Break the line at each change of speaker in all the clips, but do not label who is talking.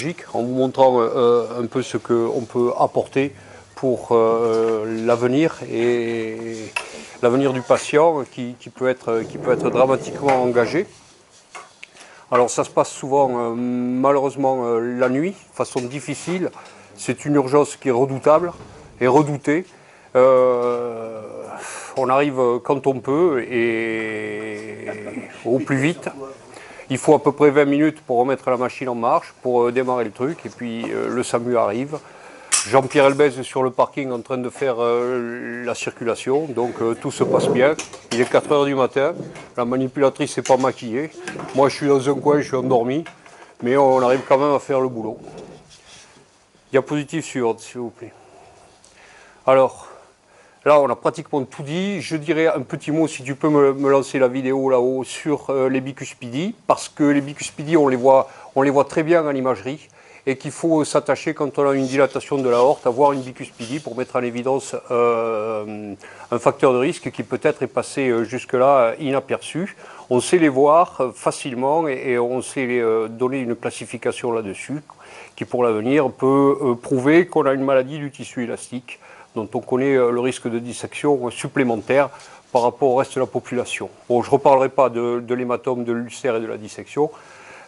pédagogique en vous montrant un peu ce qu'on peut apporter pour l'avenir et l'avenir du patient qui peut être dramatiquement engagé. Alors ça se passe souvent malheureusement la nuit, de façon difficile. C'est une urgence qui est redoutable et redoutée. On arrive quand on peut et au plus vite. Il faut à peu près 20 minutes pour remettre la machine en marche, pour démarrer le truc, et puis le SAMU arrive. Jean-Pierre Elbez est sur le parking en train de faire la circulation, donc tout se passe bien. Il est 4 h du matin, la manipulatrice n'est pas maquillée. Moi je suis dans un coin, je suis endormi, mais on arrive quand même à faire le boulot. Diapositive suivante, s'il vous plaît. Alors, là, on a pratiquement tout dit. Je dirais un petit mot, si tu peux me lancer la vidéo là-haut, sur les bicuspidies, parce que les bicuspidies, on les voit très bien en imagerie, et qu'il faut s'attacher, quand on a une dilatation de l'aorte, à voir une bicuspidie pour mettre en évidence un facteur de risque qui peut-être est passé jusque-là inaperçu. On sait les voir facilement et on sait donner une classification là-dessus, qui pour l'avenir peut prouver qu'on a une maladie du tissu élastique, dont on connaît le risque de dissection supplémentaire par rapport au reste de la population. Bon, je ne reparlerai pas de l'hématome, de l'ulcère et de la dissection,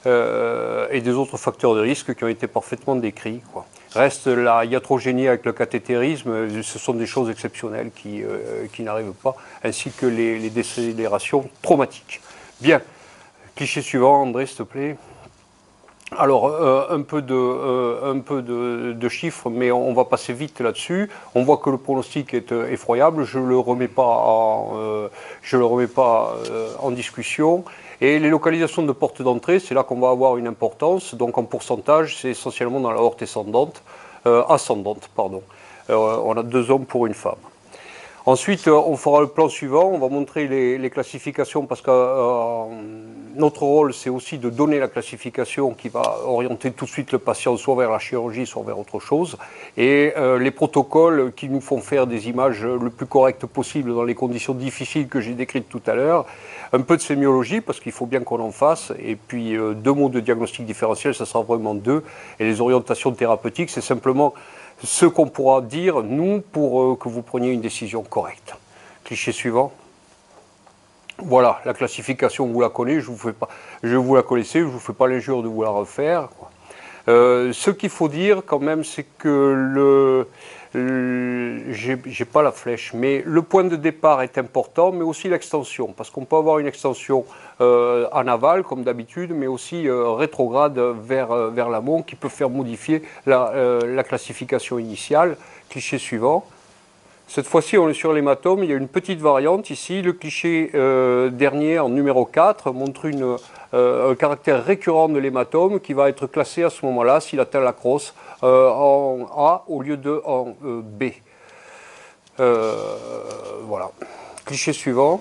et des autres facteurs de risque qui ont été parfaitement décrits, quoi. Reste la iatrogénie avec le cathétérisme, ce sont des choses exceptionnelles qui n'arrivent pas, ainsi que les décélérations traumatiques. Bien, cliché suivant, André, s'il te plaît. Alors, un peu de chiffres, mais on va passer vite là-dessus. On voit que le pronostic est effroyable, je ne le remets pas en discussion. Et les localisations de portes d'entrée, c'est là qu'on va avoir une importance. Donc en pourcentage, c'est essentiellement dans l'aorte ascendante. On a 2 hommes pour une femme. Ensuite, on fera le plan suivant, on va montrer les classifications parce que notre rôle, c'est aussi de donner la classification qui va orienter tout de suite le patient soit vers la chirurgie, soit vers autre chose. Et les protocoles qui nous font faire des images le plus correctes possible dans les conditions difficiles que j'ai décrites tout à l'heure. Un peu de sémiologie parce qu'il faut bien qu'on en fasse. Et puis 2 mots de diagnostic différentiel, ça sera vraiment 2. Et les orientations thérapeutiques, c'est simplement ce qu'on pourra dire, nous, pour que vous preniez une décision correcte. Cliché suivant. Voilà, la classification, vous la connaissez, vous la connaissez, je ne vous fais pas l'injure de vous la refaire, quoi. Ce qu'il faut dire quand même, c'est que j'ai pas la flèche, mais le point de départ est important, mais aussi l'extension, parce qu'on peut avoir une extension en aval, comme d'habitude, mais aussi rétrograde vers l'amont, qui peut faire modifier la classification initiale. Cliché suivant. Cette fois-ci, on est sur l'hématome. Il y a une petite variante ici. Le cliché dernier, en numéro 4, montre un caractère récurrent de l'hématome qui va être classé à ce moment-là, s'il atteint la crosse, en A au lieu de en B. Voilà. Cliché suivant.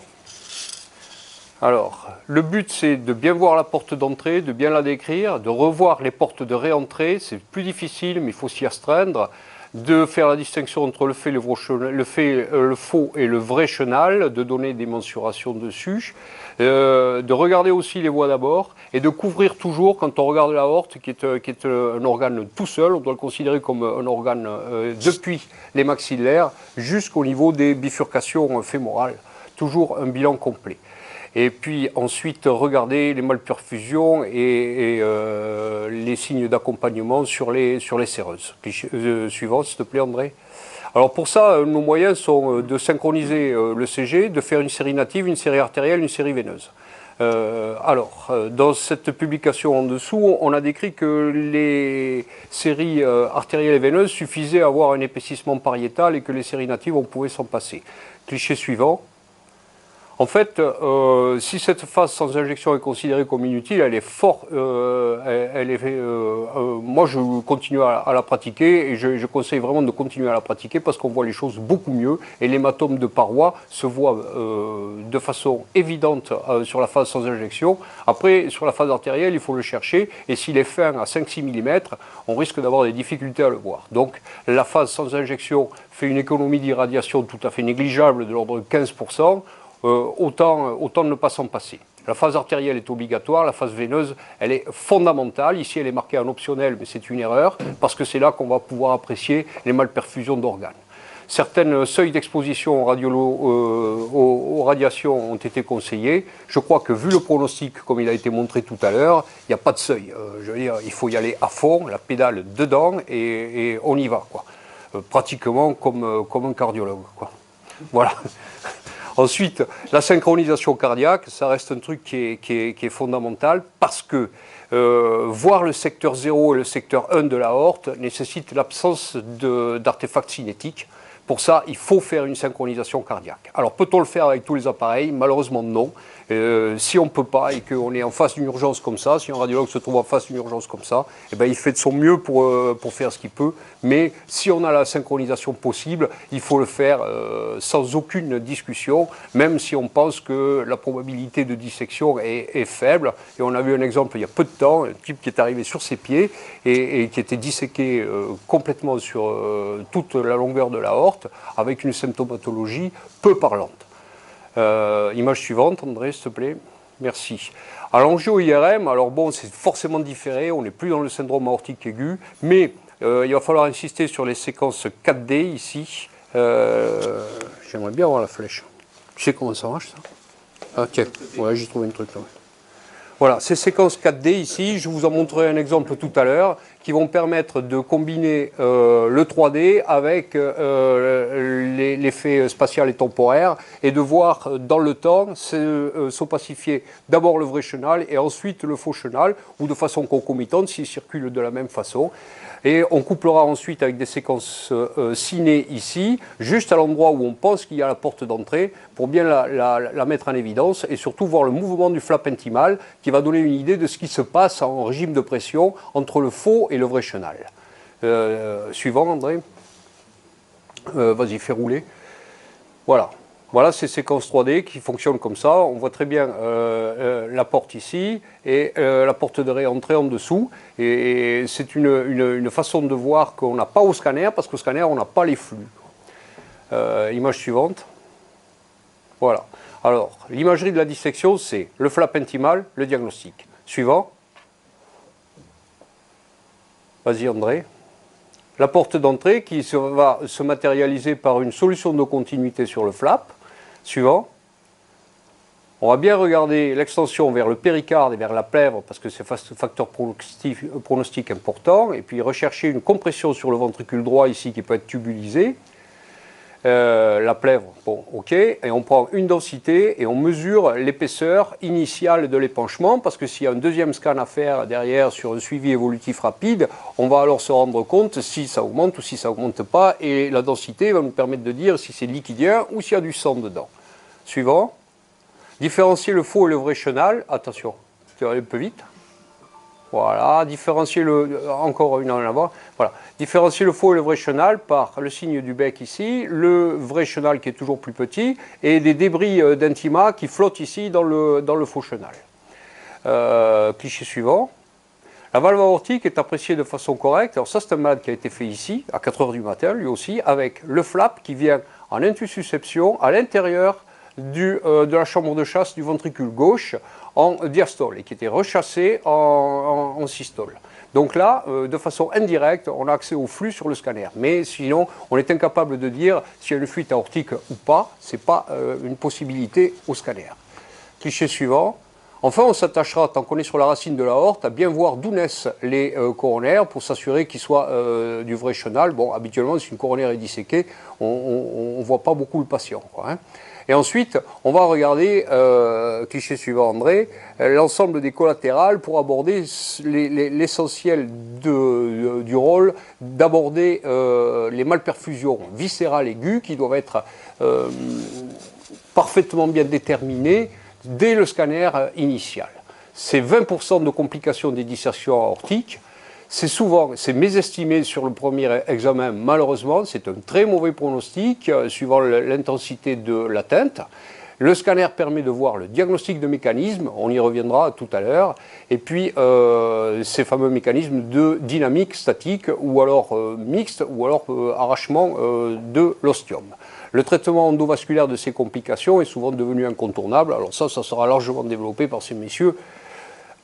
Alors, le but, c'est de bien voir la porte d'entrée, de bien la décrire, de revoir les portes de réentrée. C'est plus difficile, mais il faut s'y astreindre. De faire la distinction entre le faux et le vrai chenal, de donner des mensurations dessus, de regarder aussi les voies d'abord et de couvrir toujours, quand on regarde l'aorte, qui est un organe tout seul, on doit le considérer comme un organe depuis les maxillaires jusqu'au niveau des bifurcations fémorales, toujours un bilan complet. Et puis ensuite, regarder les malperfusions et les signes d'accompagnement sur les séreuses. Suivant, s'il te plaît, André. Alors pour ça, nos moyens sont de synchroniser le CG, de faire une série native, une série artérielle, une série veineuse. Dans cette publication en dessous, on a décrit que les séries artérielles et veineuses suffisaient à avoir un épaississement pariétal et que les séries natives, on pouvait s'en passer. Cliché suivant. En fait, si cette phase sans injection est considérée comme inutile, elle est fort. Moi, je continue à la pratiquer et je conseille vraiment de continuer à la pratiquer parce qu'on voit les choses beaucoup mieux et l'hématome de paroi se voit de façon évidente sur la phase sans injection. Après, sur la phase artérielle, il faut le chercher et s'il est fin à 5-6 mm, on risque d'avoir des difficultés à le voir. Donc, la phase sans injection fait une économie d'irradiation tout à fait négligeable de l'ordre de 15%. Autant ne pas s'en passer. La phase artérielle est obligatoire, la phase veineuse, elle est fondamentale. Ici, elle est marquée en optionnel, mais c'est une erreur, parce que c'est là qu'on va pouvoir apprécier les malperfusions d'organes. Certains seuils d'exposition aux radiations ont été conseillés. Je crois que vu le pronostic, comme il a été montré tout à l'heure, il n'y a pas de seuil. Je veux dire, il faut y aller à fond, la pédale dedans, et on y va, quoi. Pratiquement comme un cardiologue, quoi. Voilà. Ensuite, la synchronisation cardiaque, ça reste un truc qui est fondamental, parce que voir le secteur 0 et le secteur 1 de l'aorte nécessite l'absence d'artefacts cinétiques. Pour ça, il faut faire une synchronisation cardiaque. Alors, peut-on le faire avec tous les appareils? Malheureusement, non. Si on ne peut pas et qu'on est en face d'une urgence comme ça, si un radiologue se trouve en face d'une urgence comme ça, eh ben, il fait de son mieux pour faire ce qu'il peut. Mais si on a la synchronisation possible, il faut le faire sans aucune discussion, même si on pense que la probabilité de dissection est faible. Et on a vu un exemple il y a peu de temps, un type qui est arrivé sur ses pieds et qui était disséqué complètement sur toute la longueur de l'aorte, avec une symptomatologie peu parlante. Image suivante, André, s'il te plaît. Merci. À l'angio-IRM, alors bon, c'est forcément différé, on n'est plus dans le syndrome aortique aigu, mais il va falloir insister sur les séquences 4D ici. J'aimerais bien avoir la flèche. Tu sais comment ça marche, ça? Ah, tiens, ouais, j'ai trouvé un truc là. Voilà, ces séquences 4D ici, je vous en montrerai un exemple tout à l'heure, qui vont permettre de combiner le 3D avec l'effet spatial et temporaire, et de voir dans le temps s'opacifier d'abord le vrai chenal et ensuite le faux chenal, ou de façon concomitante s'ils circulent de la même façon. Et on couplera ensuite avec des séquences ciné ici, juste à l'endroit où on pense qu'il y a la porte d'entrée, pour bien la mettre en évidence, et surtout voir le mouvement du flap intimal, qui va donner une idée de ce qui se passe en régime de pression entre le faux et le vrai chenal. Suivant, André. Vas-y, fais rouler. Voilà. Voilà ces séquences 3D qui fonctionnent comme ça. On voit très bien la porte ici et la porte de réentrée en dessous. Et c'est une façon de voir qu'on n'a pas au scanner, parce qu'au scanner, on n'a pas les flux. Image suivante. Voilà. Alors, l'imagerie de la dissection, c'est le flap intimal, le diagnostic. Suivant. Vas-y, André. La porte d'entrée qui va se matérialiser par une solution de continuité sur le flap. Suivant. On va bien regarder l'extension vers le péricarde et vers la plèvre, parce que c'est un facteur pronostic important. Et puis rechercher une compression sur le ventricule droit ici qui peut être tubulisé. La plèvre, bon, ok, et on prend une densité et on mesure l'épaisseur initiale de l'épanchement, parce que s'il y a un deuxième scan à faire derrière sur un suivi évolutif rapide, on va alors se rendre compte si ça augmente ou si ça augmente pas, et la densité va nous permettre de dire si c'est liquidien ou s'il y a du sang dedans. Suivant. Différencier le faux et le vrai chenal, attention, tu vas aller un peu vite. Voilà, différencier encore une en avant. Voilà, différencier le faux et le vrai chenal par le signe du bec ici, le vrai chenal qui est toujours plus petit, et des débris d'intima qui flottent ici dans le faux chenal. Cliché suivant. La valve aortique est appréciée de façon correcte. Alors ça, c'est un malade qui a été fait ici, à 4 h du matin, lui aussi, avec le flap qui vient en intussusception à l'intérieur de la chambre de chasse du ventricule gauche en diastole et qui était rechassé en systole. Donc là, de façon indirecte, on a accès au flux sur le scanner. Mais sinon, on est incapable de dire s'il y a une fuite aortique ou pas. Ce n'est pas une possibilité au scanner. Cliché suivant. Enfin, on s'attachera, tant qu'on est sur la racine de l'aorte, à bien voir d'où naissent les coronaires pour s'assurer qu'ils soient du vrai chenal. Bon, habituellement, si une coronaire est disséquée, on ne voit pas beaucoup le patient, quoi, hein. Et ensuite, on va regarder, cliché suivant André, l'ensemble des collatérales pour aborder l'essentiel du rôle d'aborder les malperfusions viscérales aiguës qui doivent être parfaitement bien déterminées dès le scanner initial. C'est 20% de complications des dissections aortiques. C'est mésestimé sur le premier examen, malheureusement. C'est un très mauvais pronostic suivant l'intensité de l'atteinte. Le scanner permet de voir le diagnostic de mécanismes, on y reviendra tout à l'heure, et puis ces fameux mécanismes de dynamique statique ou alors mixte ou alors arrachement de l'ostium. Le traitement endovasculaire de ces complications est souvent devenu incontournable. Alors ça sera largement développé par ces messieurs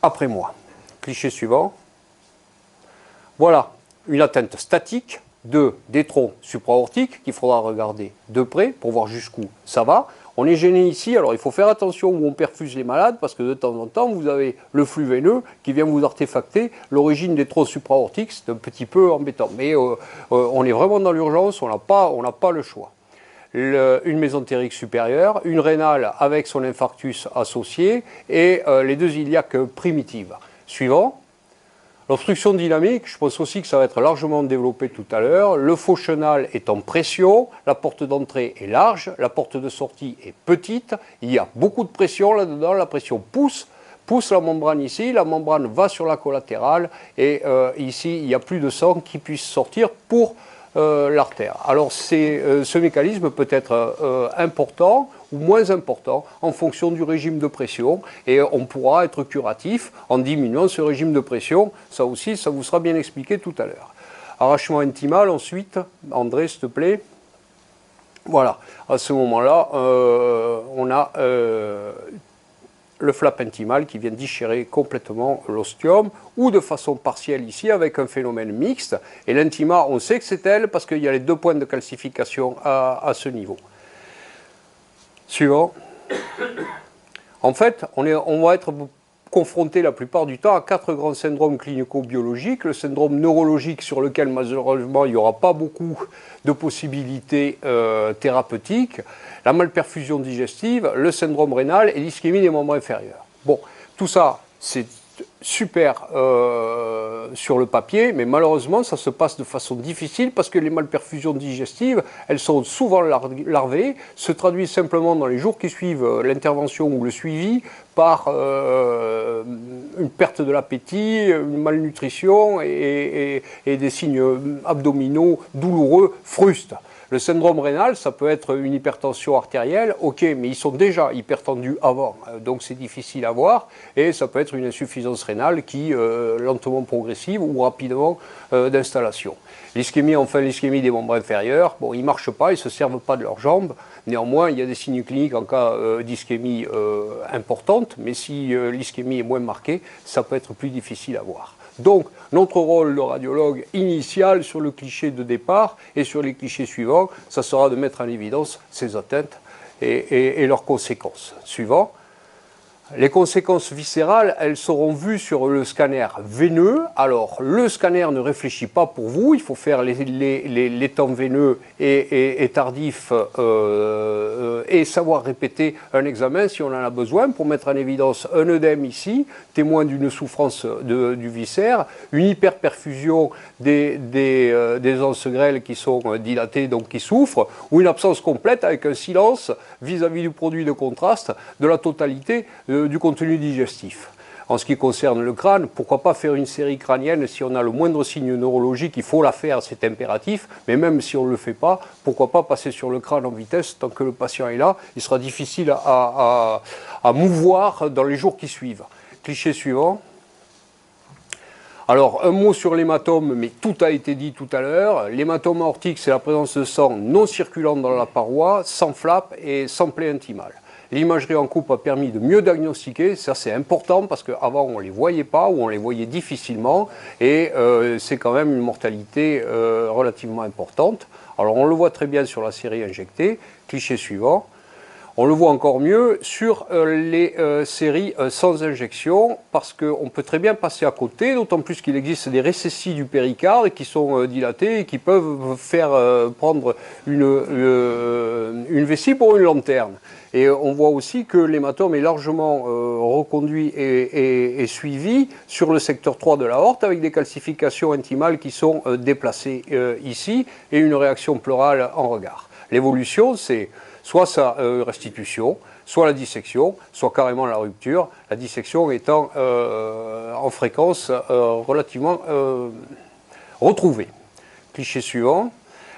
après moi. Cliché suivant. Voilà une atteinte statique des troncs supraortiques qu'il faudra regarder de près pour voir jusqu'où ça va. On est gêné ici, alors il faut faire attention où on perfuse les malades parce que de temps en temps, vous avez le flux veineux qui vient vous artefacter l'origine des troncs supraortiques. C'est un petit peu embêtant, mais on est vraiment dans l'urgence, on n'a pas le choix. Une mésentérique supérieure, une rénale avec son infarctus associé et les deux iliaques primitives. Suivant. L'obstruction dynamique, je pense aussi que ça va être largement développé tout à l'heure. Le faux chenal est en pression, la porte d'entrée est large, la porte de sortie est petite. Il y a beaucoup de pression là-dedans, la pression pousse la membrane ici, la membrane va sur la collatérale et ici, il n'y a plus de sang qui puisse sortir pour l'artère. Alors ce mécanisme peut être important ou moins important en fonction du régime de pression et on pourra être curatif en diminuant ce régime de pression. Ça aussi, ça vous sera bien expliqué tout à l'heure. Arrachement intimal ensuite, André s'il te plaît. Voilà, à ce moment-là, on a le flap intimal qui vient déchirer complètement l'ostium ou de façon partielle ici avec un phénomène mixte. Et l'intima, on sait que c'est elle parce qu'il y a les deux points de calcification à ce niveau. Suivant. En fait, on va être confronté la plupart du temps à 4 grands syndromes clinico-biologiques. Le syndrome neurologique sur lequel malheureusement il n'y aura pas beaucoup de possibilités thérapeutiques, la malperfusion digestive, le syndrome rénal et l'ischémie des membres inférieurs. Bon, tout ça, c'est super sur le papier, mais malheureusement, ça se passe de façon difficile parce que les malperfusions digestives, elles sont souvent larvées, se traduisent simplement dans les jours qui suivent l'intervention ou le suivi par une perte de l'appétit, une malnutrition et des signes abdominaux douloureux, frustes. Le syndrome rénal, ça peut être une hypertension artérielle, ok, mais ils sont déjà hypertendus avant, donc c'est difficile à voir, et ça peut être une insuffisance rénale qui, lentement progressive ou rapidement d'installation. L'ischémie, enfin l'ischémie des membres inférieurs, bon, ils ne marchent pas, ils ne se servent pas de leurs jambes, néanmoins il y a des signes cliniques en cas d'ischémie importante, mais si l'ischémie est moins marquée, ça peut être plus difficile à voir. Donc, notre rôle de radiologue initial sur le cliché de départ et sur les clichés suivants, ça sera de mettre en évidence ces atteintes et leurs conséquences. Suivant. Les conséquences viscérales, elles seront vues sur le scanner veineux. Alors, le scanner ne réfléchit pas pour vous. Il faut faire les temps veineux et tardifs et savoir répéter un examen si on en a besoin pour mettre en évidence un œdème ici, témoin d'une souffrance du viscère, une hyperperfusion des anses grêles qui sont dilatées, donc qui souffrent, ou une absence complète avec un silence vis-à-vis du produit de contraste de la totalité du contenu digestif. En ce qui concerne le crâne, pourquoi pas faire une série crânienne si on a le moindre signe neurologique, il faut la faire, c'est impératif, mais même si on ne le fait pas, pourquoi pas passer sur le crâne en vitesse, tant que le patient est là, il sera difficile à mouvoir dans les jours qui suivent. Cliché suivant. Alors, un mot sur l'hématome, mais tout a été dit tout à l'heure. L'hématome aortique, c'est la présence de sang non circulant dans la paroi, sans flap et sans plaie intimale. L'imagerie en coupe a permis de mieux diagnostiquer, ça c'est important parce qu'avant on ne les voyait pas ou on les voyait difficilement et c'est quand même une mortalité relativement importante. Alors on le voit très bien sur la série injectée, cliché suivant. On le voit encore mieux sur les séries sans injection parce qu'on peut très bien passer à côté, d'autant plus qu'il existe des récessis du péricarde qui sont dilatés et qui peuvent faire prendre une vessie pour une lanterne. Et on voit aussi que l'hématome est largement reconduit et suivi sur le secteur 3 de l'aorte avec des calcifications intimales qui sont déplacées ici et une réaction pleurale en regard. L'évolution, c'est soit sa restitution, soit la dissection, soit carrément la rupture, la dissection étant en fréquence relativement retrouvée. Cliché suivant.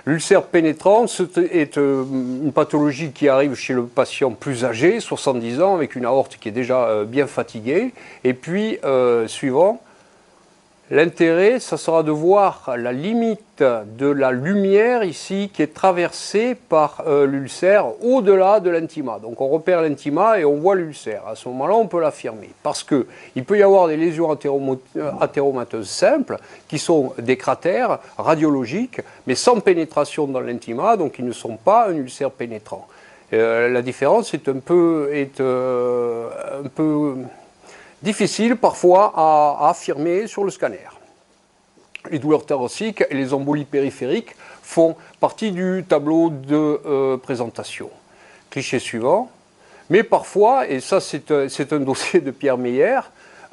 L'ulcère pénétrant est une pathologie qui arrive chez le patient plus âgé, 70 ans, avec une aorte qui est déjà bien fatiguée. Et puis, suivant, L'intérêt, ça sera de voir la limite de la lumière ici qui est traversée par l'ulcère au-delà de l'intima. Donc on repère l'intima et on voit l'ulcère. À ce moment-là, on peut l'affirmer. Parce qu'il peut y avoir des lésions athéromateuses simples qui sont des cratères radiologiques, mais sans pénétration dans l'intima, donc ils ne sont pas un ulcère pénétrant. La différence est un peu difficile parfois à affirmer sur le scanner. Les douleurs thoraciques et les embolies périphériques font partie du tableau de présentation. Cliché suivant. Mais parfois, et ça c'est un dossier de Pierre Meyer,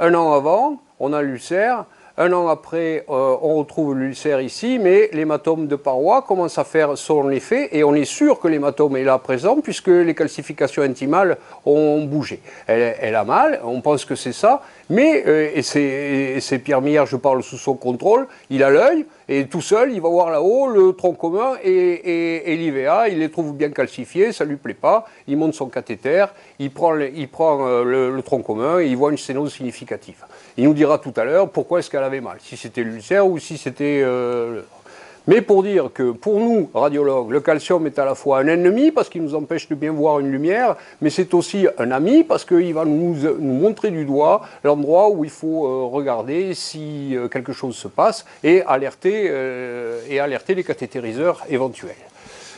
un an avant, on a l'ulcère. Un an après, on retrouve l'ulcère ici, mais l'hématome de paroi commence à faire son effet et on est sûr que l'hématome est là présent puisque les calcifications intimales ont bougé. Elle a mal, on pense que c'est ça, mais, et c'est Pierre Meyer, je parle sous son contrôle, il a l'œil et tout seul, il va voir là-haut le tronc commun et l'IVA, il les trouve bien calcifiés, ça ne lui plaît pas, il monte son cathéter, il prend le tronc commun et il voit une sténose significative. Il nous dira tout à l'heure pourquoi est-ce qu'elle avait mal, si c'était l'ulcère ou si c'était... Mais pour dire que pour nous, radiologues, le calcium est à la fois un ennemi parce qu'il nous empêche de bien voir une lumière, mais c'est aussi un ami parce qu'il va nous montrer du doigt l'endroit où il faut regarder si quelque chose se passe et alerter les cathétériseurs éventuels.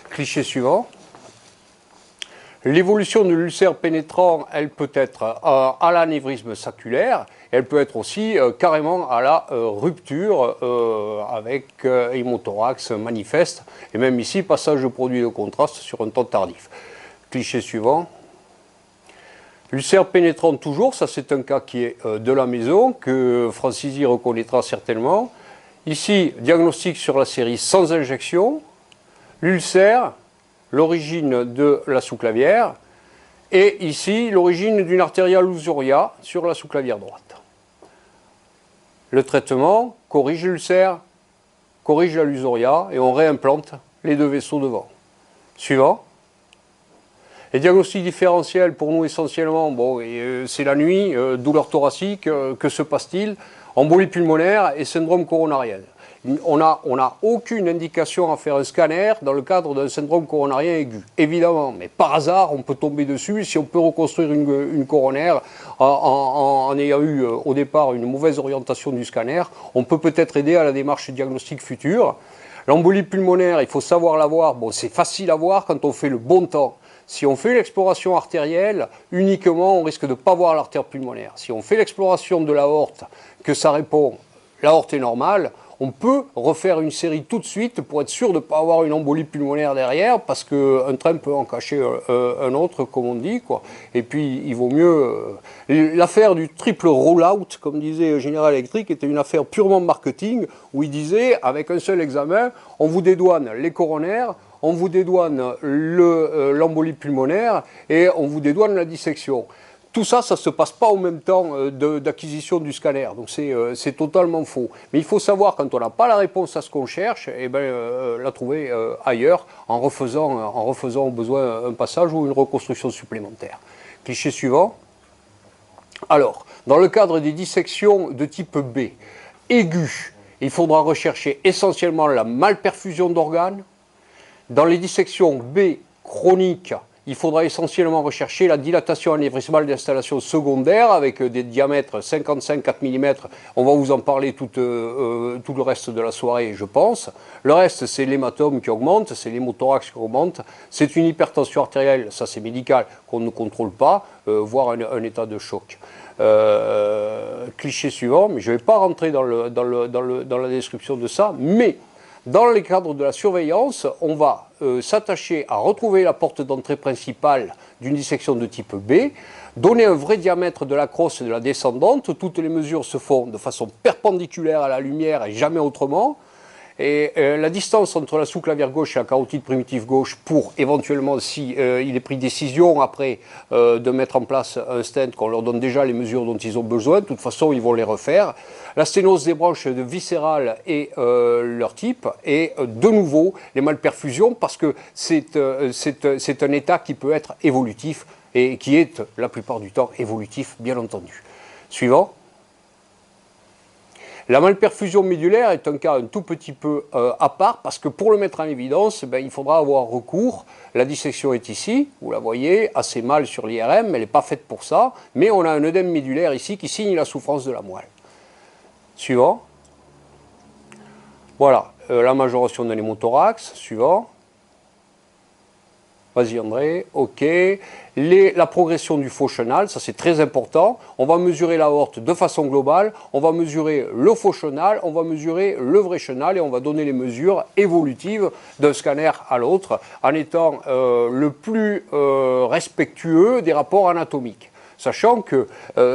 Cliché suivant. L'évolution de l'ulcère pénétrant, elle peut être à l'anévrisme saculaire, elle peut être aussi carrément à la rupture avec hémothorax manifeste, et même ici, passage de produit de contraste sur un temps tardif. Cliché suivant. L'ulcère pénétrant toujours, ça c'est un cas qui est de la maison, que Francisi reconnaîtra certainement. Ici, diagnostic sur la série sans injection, l'ulcère, l'origine de la sous-clavière, et ici l'origine d'une artéria lusoria sur la sous-clavière droite. Le traitement corrige l'ulcère, corrige la lusoria, et on réimplante les deux vaisseaux devant. Suivant. Les diagnostics différentiels pour nous essentiellement, bon, c'est la nuit, douleur thoracique, que se passe-t-il? Embolie pulmonaire et syndrome coronarien. On n'a aucune indication à faire un scanner dans le cadre d'un syndrome coronarien aigu, évidemment, mais par hasard, on peut tomber dessus. Si on peut reconstruire une coronaire en ayant eu au départ une mauvaise orientation du scanner, on peut peut-être aider à la démarche diagnostique future. L'embolie pulmonaire, il faut savoir la voir. Bon, c'est facile à voir quand on fait le bon temps. Si on fait l'exploration artérielle, uniquement, on risque de ne pas voir l'artère pulmonaire. Si on fait l'exploration de l'aorte, que ça répond, l'aorte est normale, on peut refaire une série tout de suite pour être sûr de ne pas avoir une embolie pulmonaire derrière, parce qu'un train peut en cacher un autre, comme on dit, quoi. Et puis, il vaut mieux... L'affaire du triple roll-out, comme disait General Electric, était une affaire purement marketing, où il disait, avec un seul examen, on vous dédouane les coronaires, on vous dédouane l'embolie pulmonaire, et on vous dédouane la dissection. Tout ça, ça ne se passe pas au même temps d'acquisition du scanner, donc c'est totalement faux. Mais il faut savoir, quand on n'a pas la réponse à ce qu'on cherche, eh ben, la trouver ailleurs, en refaisant au besoin un passage ou une reconstruction supplémentaire. Cliché suivant. Alors, dans le cadre des dissections de type B, aiguë, il faudra rechercher essentiellement la malperfusion d'organes. Dans les dissections B chroniques, il faudra essentiellement rechercher la dilatation anévrismale d'installation secondaire avec des diamètres 55-4 mm. On va vous en parler tout le reste de la soirée, je pense. Le reste, c'est l'hématome qui augmente, c'est l'hémothorax qui augmente. C'est une hypertension artérielle, ça c'est médical, qu'on ne contrôle pas, voire un état de choc. Cliché suivant, mais je ne vais pas rentrer dans la description de ça, mais... Dans le cadre de la surveillance, on va s'attacher à retrouver la porte d'entrée principale d'une dissection de type B, donner un vrai diamètre de la crosse et de la descendante. Toutes les mesures se font de façon perpendiculaire à la lumière et jamais autrement. Et la distance entre la sous-clavière gauche et la carotide primitive gauche pour éventuellement, si il est pris décision après de mettre en place un stent, qu'on leur donne déjà les mesures dont ils ont besoin, de toute façon ils vont les refaire. La sténose des branches viscérales et leur type, et de nouveau les malperfusions, parce que c'est un état qui peut être évolutif et qui est la plupart du temps évolutif, bien entendu. Suivant. La malperfusion médulaire est un cas un tout petit peu à part parce que pour le mettre en évidence, il faudra avoir recours. La dissection est ici, vous la voyez, assez mal sur l'IRM, elle n'est pas faite pour ça, mais on a un œdème médulaire ici qui signe la souffrance de la moelle. Suivant. Voilà, la majoration de l'hémothorax, suivant. Vas-y André, ok. La progression du faux chenal, ça c'est très important. On va mesurer l'aorte de façon globale, on va mesurer le faux chenal, on va mesurer le vrai chenal et on va donner les mesures évolutives d'un scanner à l'autre en étant le plus respectueux des rapports anatomiques. Sachant que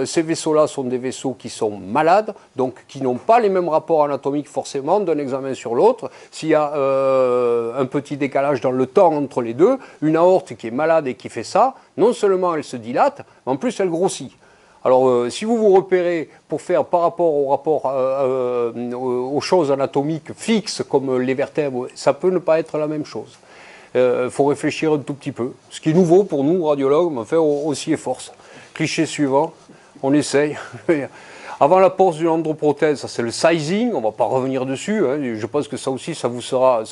ces vaisseaux-là sont des vaisseaux qui sont malades, donc qui n'ont pas les mêmes rapports anatomiques forcément d'un examen sur l'autre. S'il y a un petit décalage dans le temps entre les deux, une aorte qui est malade et qui fait ça, non seulement elle se dilate, mais en plus elle grossit. Alors si vous vous repérez pour faire par rapport aux choses anatomiques fixes comme les vertèbres, ça peut ne pas être la même chose. Il faut réfléchir un tout petit peu. Ce qui est nouveau pour nous, radiologues, mais enfin aussi est force. Cliché suivant, on essaye. Avant la pose d'une androprothèse, ça c'est le sizing, on ne va pas revenir dessus, hein. Je pense que ça aussi, ça vous sera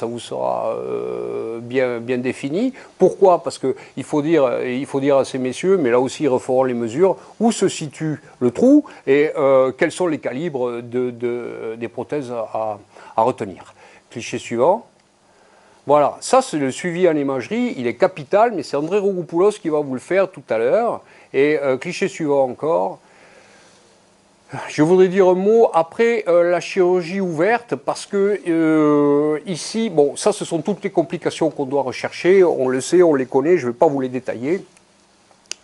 bien défini. Pourquoi? Parce qu'il faut dire à ces messieurs, mais là aussi ils referont les mesures, où se situe le trou et quels sont les calibres des prothèses à retenir. Cliché suivant. Voilà, ça c'est le suivi en imagerie, il est capital, mais c'est André Rogoupoulos qui va vous le faire tout à l'heure. Et cliché suivant encore. Je voudrais dire un mot après la chirurgie ouverte, parce que ici, bon, ça ce sont toutes les complications qu'on doit rechercher, on le sait, on les connaît, je ne vais pas vous les détailler.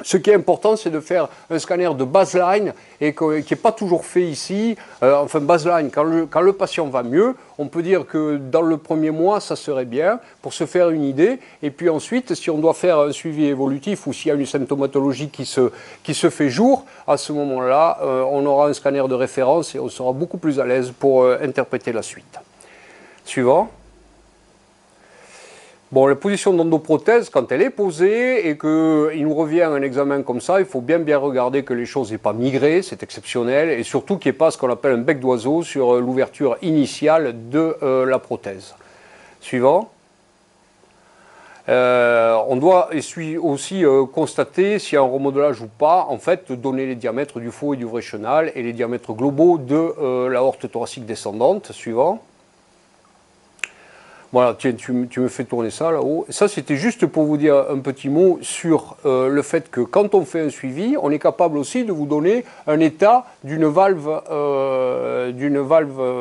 Ce qui est important, c'est de faire un scanner de baseline et qui n'est pas toujours fait ici. Enfin, baseline, quand le patient va mieux, on peut dire que dans le premier mois, ça serait bien pour se faire une idée. Et puis ensuite, si on doit faire un suivi évolutif ou s'il y a une symptomatologie qui se fait jour, à ce moment-là, on aura un scanner de référence et on sera beaucoup plus à l'aise pour interpréter la suite. Suivant. Bon, la position d'endoprothèse, quand elle est posée et qu'il nous revient un examen comme ça, il faut bien regarder que les choses n'aient pas migré, c'est exceptionnel, et surtout qu'il n'y ait pas ce qu'on appelle un bec d'oiseau sur l'ouverture initiale de la prothèse. Suivant. On doit aussi constater s'il y a un remodelage ou pas, en fait, donner les diamètres du faux et du vrai chenal et les diamètres globaux de l'aorte thoracique descendante. Suivant. Voilà, tiens, tu me fais tourner ça là-haut. Ça, c'était juste pour vous dire un petit mot sur le fait que quand on fait un suivi, on est capable aussi de vous donner un état d'une valve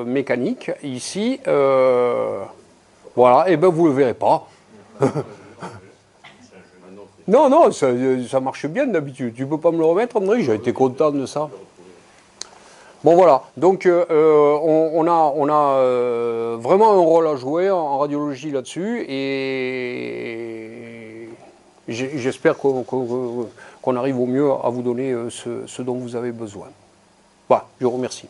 mécanique. Ici, voilà, et bien vous ne le verrez pas. Non, ça marche bien d'habitude. Tu ne peux pas me le remettre, André? J'ai été content de ça. Bon voilà, donc on a vraiment un rôle à jouer en radiologie là-dessus et j'espère qu'on arrive au mieux à vous donner ce dont vous avez besoin. Voilà, je vous remercie.